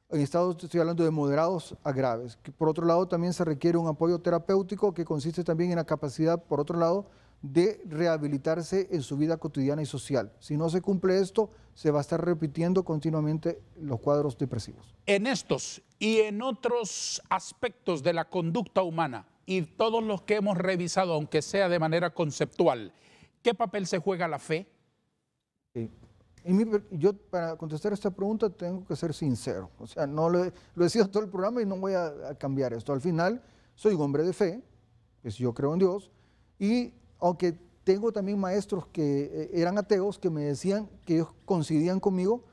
En estados, estoy hablando de moderados a graves. Por otro lado, también se requiere un apoyo terapéutico que consiste también en la capacidad, por otro lado, de rehabilitarse en su vida cotidiana y social. Si no se cumple esto, se va a estar repitiendo continuamente los cuadros depresivos.
En estos y en otros aspectos de la conducta humana y todos los que hemos revisado, aunque sea de manera conceptual, ¿qué papel se juega la fe?
Yo, para contestar esta pregunta, tengo que ser sincero. O sea, no lo he sido todo el programa y no voy a cambiar esto. Al final, soy un hombre de fe, pues yo creo en Dios, y aunque tengo también maestros que eran ateos, que me decían, que ellos coincidían conmigo,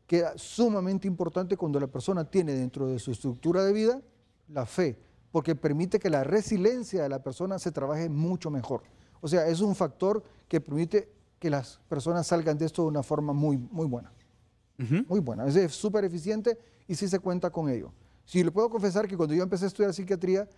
que era sumamente importante cuando la persona tiene dentro de su estructura de vida la fe, porque permite que la resiliencia de la persona se trabaje mucho mejor. O sea, es un factor que permite que las personas salgan de esto de una forma muy buena. Muy buena. Es súper eficiente y sí se cuenta con ello. Sí, le puedo confesar que cuando yo empecé a estudiar psiquiatría,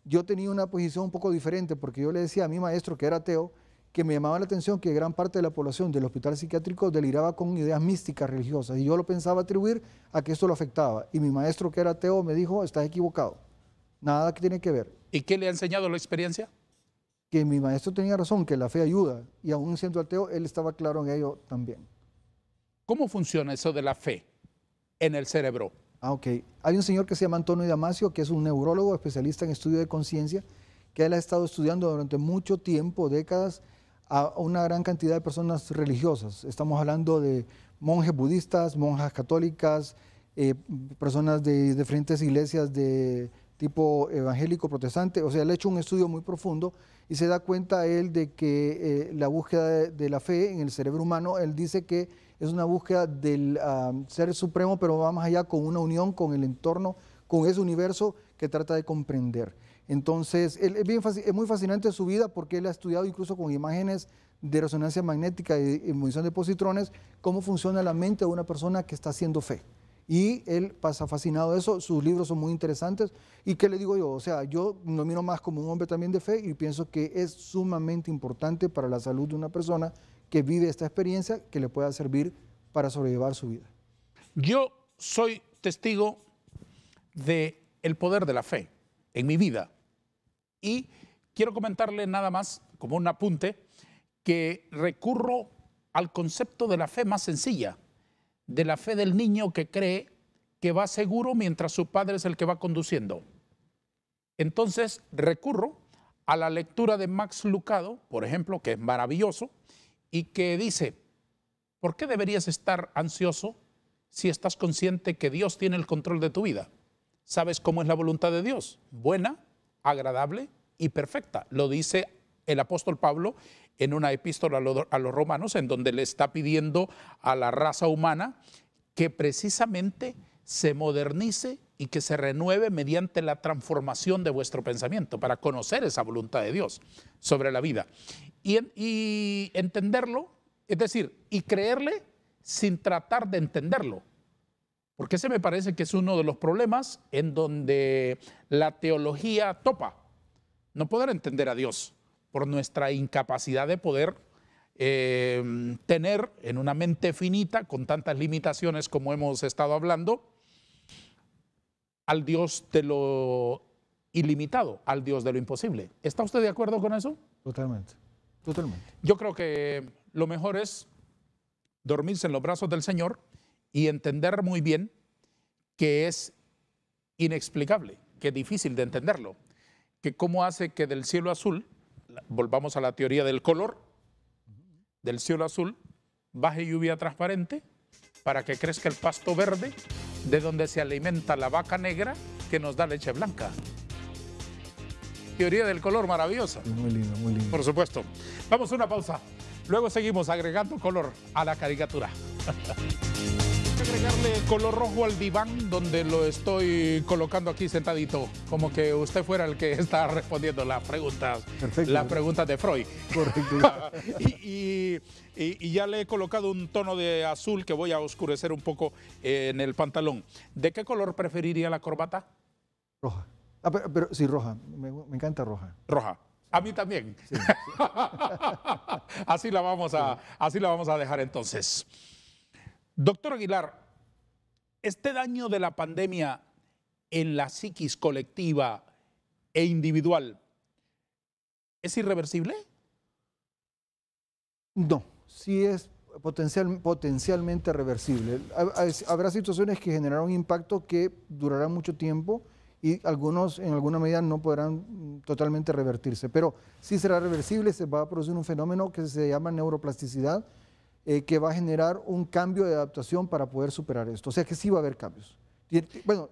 yo tenía una posición un poco diferente porque yo le decía a mi maestro, que era ateo, que me llamaba la atención que gran parte de la población del hospital psiquiátrico deliraba con ideas místicas religiosas y yo lo pensaba atribuir a que esto lo afectaba. Y mi maestro, que era ateo, me dijo, estás equivocado, nada que tiene que ver.
¿Y qué le ha enseñado la experiencia?
Que mi maestro tenía razón, que la fe ayuda y aún siendo ateo, él estaba claro en ello también.
¿Cómo funciona eso de la fe en el cerebro?
Ok. Hay un señor que se llama Antonio Damasio, que es un neurólogo especialista en estudio de conciencia, que él ha estado estudiando durante mucho tiempo, décadas, a una gran cantidad de personas religiosas. Estamos hablando de monjes budistas, monjas católicas, personas de diferentes iglesias de tipo evangélico, protestante. O sea, él ha hecho un estudio muy profundo y se da cuenta él de que la búsqueda de la fe en el cerebro humano, él dice que es una búsqueda del ser supremo, pero va más allá, con una unión con el entorno, con ese universo que trata de comprender. Entonces, es muy fascinante su vida porque él ha estudiado incluso con imágenes de resonancia magnética y movilización de positrones cómo funciona la mente de una persona que está haciendo fe. Y él pasa fascinado de eso, sus libros son muy interesantes. ¿Y qué le digo yo? O sea, yo lo miro más como un hombre también de fe y pienso que es sumamente importante para la salud de una persona que vive esta experiencia que le pueda servir para sobrellevar su vida.
Yo soy testigo del poder de la fe en mi vida. Y quiero comentarle nada más, como un apunte, que recurro al concepto de la fe más sencilla, de la fe del niño que cree que va seguro mientras su padre es el que va conduciendo. Entonces recurro a la lectura de Max Lucado, por ejemplo, que es maravilloso, y que dice, ¿por qué deberías estar ansioso si estás consciente que Dios tiene el control de tu vida? ¿Sabes cómo es la voluntad de Dios? Buena, agradable y perfecta. Lo dice el apóstol Pablo en una epístola a los romanos, en donde le está pidiendo a la raza humana que precisamente se modernice y que se renueve mediante la transformación de vuestro pensamiento para conocer esa voluntad de Dios sobre la vida. Y entenderlo, es decir, y creerle sin tratar de entenderlo. Porque ese me parece que es uno de los problemas en donde la teología topa. No poder entender a Dios por nuestra incapacidad de poder tener en una mente finita, con tantas limitaciones como hemos estado hablando, al Dios de lo ilimitado, al Dios de lo imposible. ¿Está usted de acuerdo con eso?
Totalmente, totalmente.
Yo creo que lo mejor es dormirse en los brazos del Señor y entender muy bien que es inexplicable, que es difícil de entenderlo, que cómo hace que del cielo azul, volvamos a la teoría del color, del cielo azul baje lluvia transparente para que crezca el pasto verde, de donde se alimenta la vaca negra que nos da leche blanca. Teoría del color maravillosa.
Muy lindo, muy lindo.
Por supuesto. Vamos a una pausa. Luego seguimos agregando color a la caricatura. Agregarle color rojo al diván donde lo estoy colocando aquí sentadito, como que usted fuera el que está respondiendo las preguntas.
Perfecto.
Las preguntas de Freud.
Correcto.
y ya le he colocado un tono de azul que voy a oscurecer un poco en el pantalón. ¿De qué color preferiría la corbata?
Roja. Pero sí, roja. Me encanta roja.
Roja. A mí también. Sí, sí. Así la vamos a dejar entonces. Doctor Aguilar, ¿este daño de la pandemia en la psiquis colectiva e individual es irreversible?
No, sí es potencialmente reversible. Habrá situaciones que generarán un impacto que durará mucho tiempo y algunos en alguna medida no podrán totalmente revertirse, pero sí será reversible, se va a producir un fenómeno que se llama neuroplasticidad, que va a generar un cambio de adaptación para poder superar esto. O sea que sí va a haber cambios. Bueno,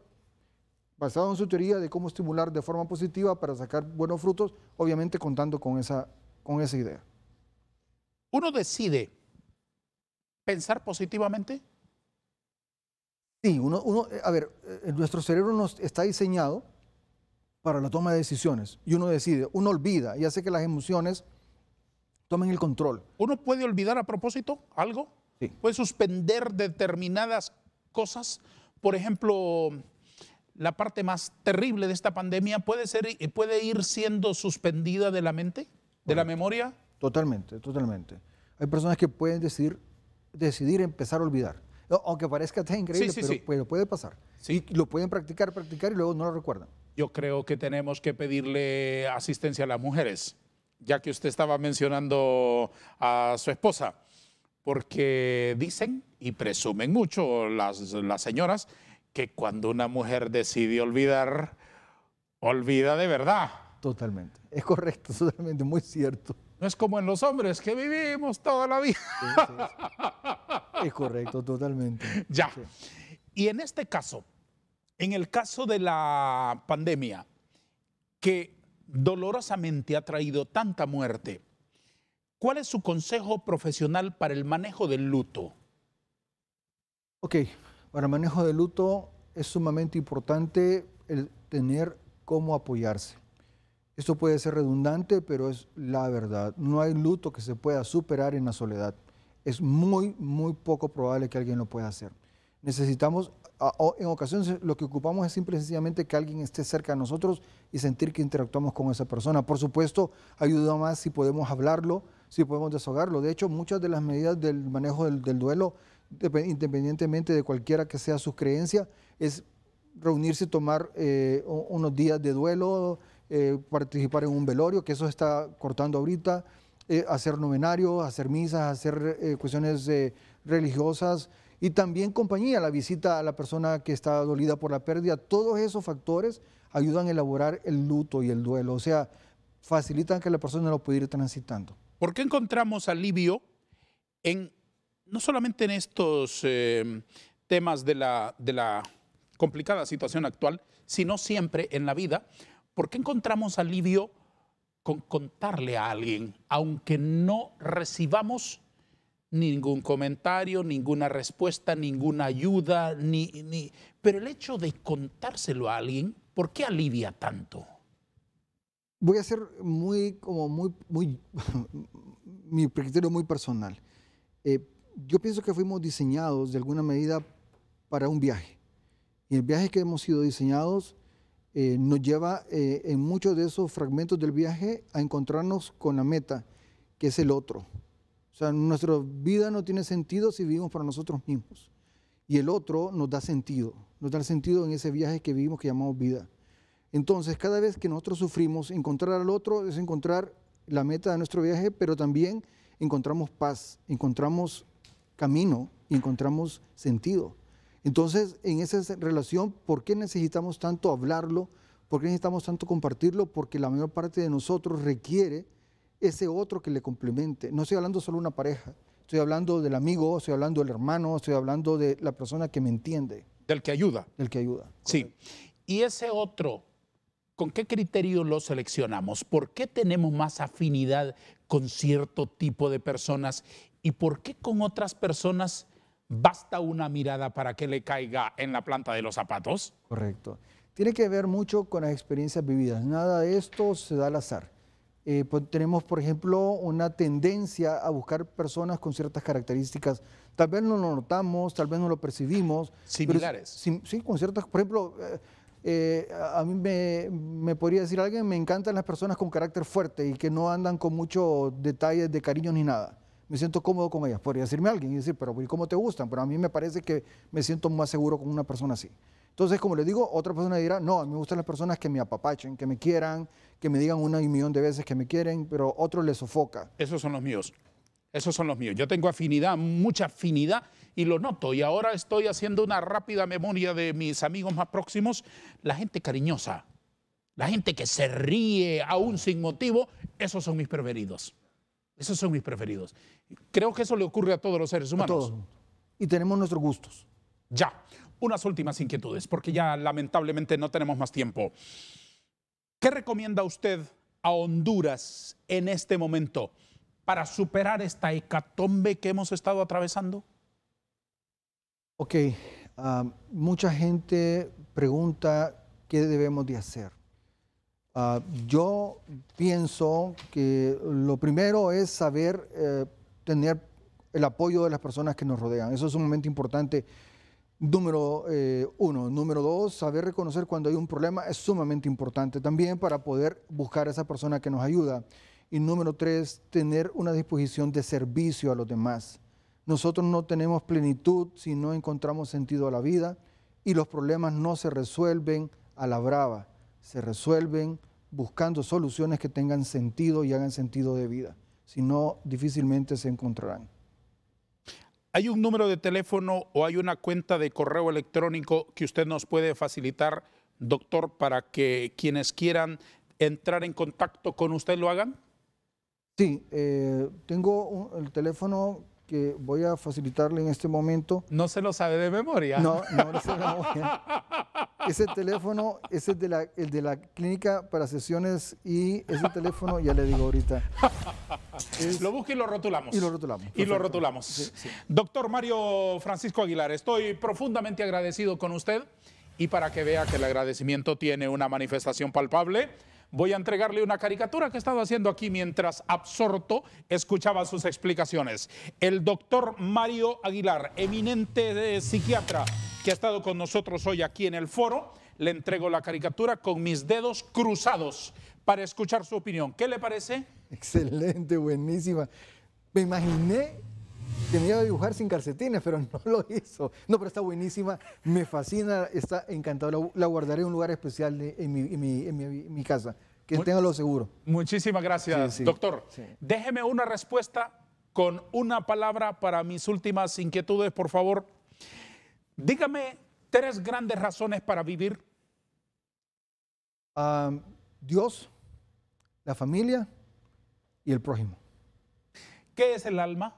basado en su teoría de cómo estimular de forma positiva para sacar buenos frutos, obviamente contando con esa idea.
¿Uno decide pensar positivamente?
Sí, a ver, nuestro cerebro está diseñado para la toma de decisiones y uno decide, uno olvida y hace que las emociones tomen el control.
¿Uno puede olvidar a propósito algo?
Sí.
¿Puede suspender determinadas cosas? Por ejemplo, la parte más terrible de esta pandemia puede ir siendo suspendida de la mente, de la memoria.
Totalmente, totalmente. Hay personas que pueden decidir empezar a olvidar. Aunque parezca tan increíble, pero puede pasar.
Sí.
Y lo pueden practicar y luego no lo recuerdan.
Yo creo que tenemos que pedirle asistencia a las mujeres, ya que usted estaba mencionando a su esposa, porque dicen y presumen mucho las señoras que cuando una mujer decide olvidar, olvida de verdad.
Totalmente, es correcto, totalmente, muy cierto.
No es como en los hombres que vivimos toda la vida.
Sí. Es correcto, totalmente.
Ya.
Sí.
Y en este caso, en el caso de la pandemia, que dolorosamente ha traído tanta muerte, ¿cuál es su consejo profesional para el manejo del luto?
Ok, para el manejo del luto es sumamente importante el tener cómo apoyarse. Esto puede ser redundante, pero es la verdad. No hay luto que se pueda superar en la soledad. Es muy, muy poco probable que alguien lo pueda hacer. Necesitamos, en ocasiones lo que ocupamos es simple y sencillamente que alguien esté cerca de nosotros y sentir que interactuamos con esa persona. Por supuesto, ayuda más si podemos hablarlo, si podemos desahogarlo. De hecho, muchas de las medidas del manejo del duelo, independientemente de cualquiera que sea su creencia, es reunirse, tomar unos días de duelo, participar en un velorio, que eso está cortando ahorita, hacer novenarios, hacer misas, hacer cuestiones religiosas y también compañía, la visita a la persona que está dolida por la pérdida. Todos esos factores ayudan a elaborar el luto y el duelo, o sea, facilitan que la persona lo pueda ir transitando.
¿Por qué encontramos alivio no solamente en estos temas de la complicada situación actual, sino siempre en la vida? ¿Por qué encontramos alivio con contarle a alguien, aunque no recibamos ningún comentario, ninguna respuesta, ninguna ayuda, pero el hecho de contárselo a alguien, ¿por qué alivia tanto?
Voy a ser mi criterio muy personal. yo pienso que fuimos diseñados de alguna medida para un viaje. Y el viaje que hemos sido diseñados nos lleva en muchos de esos fragmentos del viaje a encontrarnos con la meta, que es el otro. O sea, nuestra vida no tiene sentido si vivimos para nosotros mismos. Y el otro nos da sentido en ese viaje que vivimos que llamamos vida. Entonces, cada vez que nosotros sufrimos, encontrar al otro es encontrar la meta de nuestro viaje, pero también encontramos paz, encontramos camino y encontramos sentido. Entonces, en esa relación, ¿por qué necesitamos tanto hablarlo? ¿Por qué necesitamos tanto compartirlo? Porque la mayor parte de nosotros requiere ese otro que le complemente. No estoy hablando solo de una pareja, estoy hablando del amigo, estoy hablando del hermano, estoy hablando de la persona que me entiende.
Del que ayuda.
Del que ayuda.
Sí. Y ese otro, ¿con qué criterio lo seleccionamos? ¿Por qué tenemos más afinidad con cierto tipo de personas? ¿Y por qué con otras personas basta una mirada para que le caiga en la planta de los zapatos?
Correcto. Tiene que ver mucho con las experiencias vividas. Nada de esto se da al azar. Pues tenemos, por ejemplo, una tendencia a buscar personas con ciertas características. Tal vez no lo notamos, tal vez no lo percibimos.
Similares.
Sí, con ciertas, por ejemplo, a mí me podría decir alguien, me encantan las personas con carácter fuerte y que no andan con muchos detalles de cariño ni nada. Me siento cómodo con ellas. Podría decirme alguien y decir, pero ¿y cómo te gustan? Pero a mí me parece que me siento más seguro con una persona así. Entonces, como le digo, otra persona dirá, no, a mí me gustan las personas que me apapachen, que me quieran, que me digan una y un millón de veces que me quieren, pero otro le sofoca.
Esos son los míos. Esos son los míos. Yo tengo afinidad, mucha afinidad, y lo noto. Y ahora estoy haciendo una rápida memoria de mis amigos más próximos. La gente cariñosa, la gente que se ríe aún sin motivo, esos son mis preferidos. Esos son mis preferidos. Creo que eso le ocurre a todos los seres humanos.
A todos. Y tenemos nuestros gustos.
Ya, unas últimas inquietudes, porque ya lamentablemente no tenemos más tiempo. ¿Qué recomienda usted a Honduras en este momento para superar esta hecatombe que hemos estado atravesando?
Ok, mucha gente pregunta qué debemos de hacer. Yo pienso que lo primero es saber tener el apoyo de las personas que nos rodean. Eso es sumamente importante. Número uno. Número dos, saber reconocer cuando hay un problema es sumamente importante también para poder buscar a esa persona que nos ayuda. Y número tres, tener una disposición de servicio a los demás. Nosotros no tenemos plenitud si no encontramos sentido a la vida y los problemas no se resuelven a la brava, se resuelven buscando soluciones que tengan sentido y hagan sentido de vida. Si no, difícilmente se encontrarán.
¿Hay un número de teléfono o hay una cuenta de correo electrónico que usted nos puede facilitar, doctor, para que quienes quieran entrar en contacto con usted lo hagan?
Sí, tengo el teléfono que voy a facilitarle en este momento.
¿No se lo sabe de memoria?
No sé de memoria. Ese teléfono es el de la clínica para sesiones y ese teléfono, ya le digo ahorita.
Lo busca y lo rotulamos.
Y lo rotulamos.
Y lo rotulamos.
Sí, sí.
Doctor Mario Francisco Aguilar, estoy profundamente agradecido con usted y para que vea que el agradecimiento tiene una manifestación palpable, voy a entregarle una caricatura que he estado haciendo aquí mientras absorto escuchaba sus explicaciones. El doctor Mario Aguilar, eminente psiquiatra que ha estado con nosotros hoy aquí en el foro, le entrego la caricatura con mis dedos cruzados para escuchar su opinión. ¿Qué le parece?
Excelente, buenísima. Me imaginé que me iba a dibujar sin calcetines, pero no lo hizo. No, pero está buenísima, me fascina, está encantado. La guardaré en un lugar especial en mi casa, que téngalo seguro.
Muchísimas gracias,
Sí.
doctor.
Sí.
Déjeme una respuesta con una palabra para mis últimas inquietudes, por favor. Dígame 3 grandes razones para vivir.
Dios, la familia y el prójimo.
¿Qué es el alma?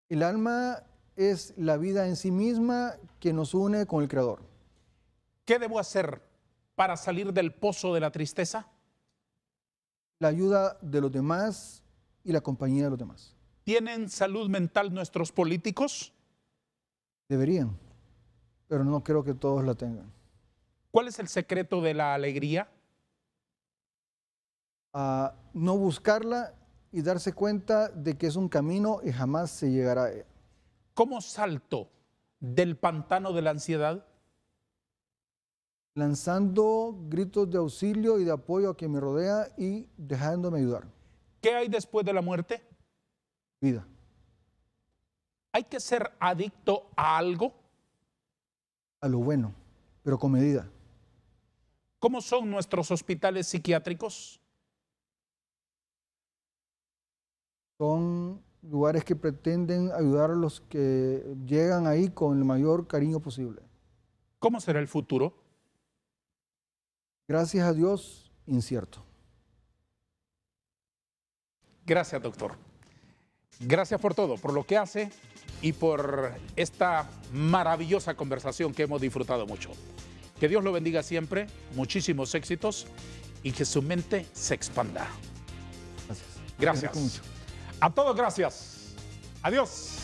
El alma es la vida en sí misma que nos une con el Creador.
¿Qué debo hacer para salir del pozo de la tristeza?
La ayuda de los demás y la compañía de los demás.
¿Tienen salud mental nuestros políticos?
Deberían, pero no creo que todos la tengan.
¿Cuál es el secreto de la alegría?
No buscarla y darse cuenta de que es un camino y jamás se llegará a él.
¿Cómo salto del pantano de la ansiedad?
Lanzando gritos de auxilio y de apoyo a quien me rodea y dejándome ayudar.
¿Qué hay después de la muerte?
Vida.
¿Hay que ser adicto a algo?
A lo bueno, pero con medida.
¿Cómo son nuestros hospitales psiquiátricos?
Son lugares que pretenden ayudar a los que llegan ahí con el mayor cariño posible.
¿Cómo será el futuro?
Gracias a Dios, incierto.
Gracias, doctor. Gracias por todo, por lo que hace y por esta maravillosa conversación que hemos disfrutado mucho. Que Dios lo bendiga siempre, muchísimos éxitos y que su mente se expanda.
Gracias.
Gracias. A todos, gracias. Adiós.